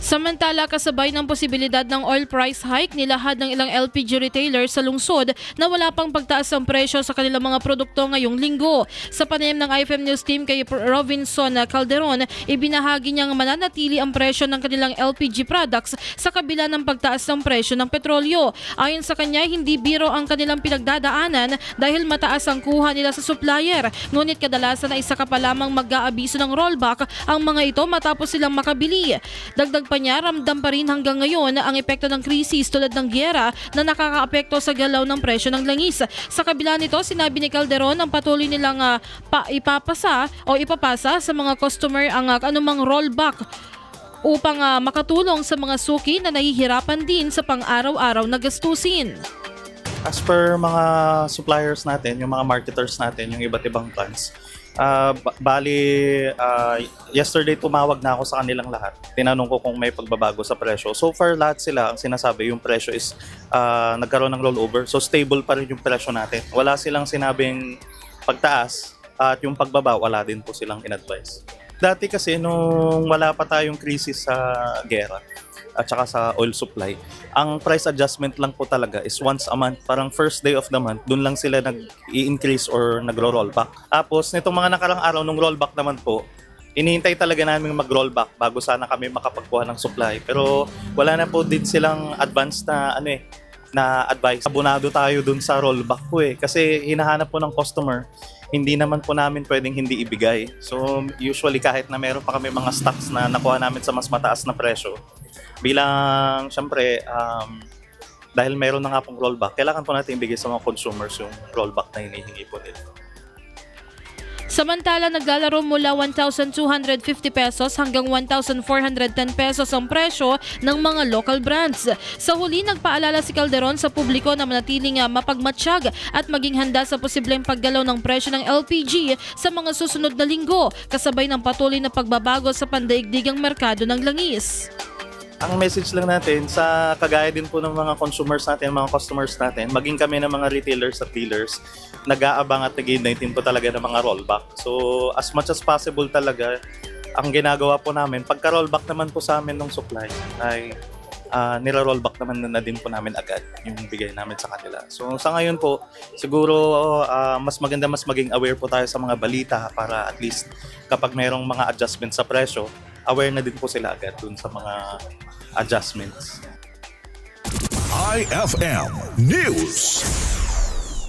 Samantala, kasabay ng posibilidad ng oil price hike, nilahad ng ilang LPG retailers sa lungsod na wala pang pagtaas ng presyo sa kanilang mga produkto ngayong linggo. Sa panayam ng IFM News Team kay Robinson Calderon, ibinahagi niyang mananatili ang presyo ng kanilang LPG products sa kabila ng pagtaas ng presyo ng petrolyo. Ayon sa kanya, hindi biro ang kanilang pinagdadaanan dahil mataas ang kuha nila sa supplier. Ngunit kadalasan na isa ka pa lamang mag-aabiso ng rollback ang mga ito matapos silang makabili. Dagdag pa niya, ramdam pa rin hanggang ngayon ang epekto ng krisis tulad ng gyera na nakakaapekto sa galaw ng presyo ng langis. Sa kabila nito, sinabi ni Calderon ang patuloy nilang ipapasa sa mga customer ang anumang rollback upang makatulong sa mga suki na nahihirapan din sa pang-araw-araw na gastusin. As per mga suppliers natin, yung mga marketers natin, yung iba't ibang plans, yesterday tumawag na ako sa kanilang lahat. Tinanong ko kung may pagbabago sa presyo. So far lahat sila ang sinasabi yung presyo is nagkaroon ng rollover. So stable pa rin yung presyo natin. Wala silang sinabing pagtaas at yung pagbaba wala din po silang in-advise. Dati kasi nung wala pa tayong krisis sa gera at saka sa oil supply, ang price adjustment lang po talaga is once a month. Parang first day of the month, dun lang sila nag-i-increase or nagro-rollback. Tapos nitong mga nakarang araw nung rollback naman po, inihintay talaga namin mag-rollback bago sana kami makapagkuha ng supply. Pero wala na po din silang advance na advice. Abonado tayo dun sa rollback po kasi hinahanap po ng customer, hindi naman po namin pwedeng hindi ibigay. So usually kahit na meron pa kami mga stocks na nakuha namin sa mas mataas na presyo, bilang syempre dahil meron na nga pong rollback, kailangan po natin ibigay sa mga consumers yung rollback na hinihingi po nila. Samantala, naglalaro mula 1,250 pesos hanggang 1,410 pesos ang presyo ng mga local brands. Sa huli, nagpaalala si Calderon sa publiko na manatiling mapagmatsyag at maging handa sa posibleng paggalaw ng presyo ng LPG sa mga susunod na linggo, kasabay ng patuloy na pagbabago sa pandaigdigang merkado ng langis. Ang message lang natin sa kagaya din po ng mga consumers natin, mga customers natin, maging kami ng mga retailers at dealers, nag-aabang at nag-i-intain po talaga ng mga rollback. So as much as possible talaga, ang ginagawa po namin, pagka-rollback naman po sa amin ng supply, ay nira-rollback naman na din po namin agad yung bigay namin sa kanila. So sa ngayon po, siguro mas maganda mas maging aware po tayo sa mga balita para at least kapag mayroong mga adjustment sa presyo, aware na din po sila agad dun sa mga adjustments. IFM News.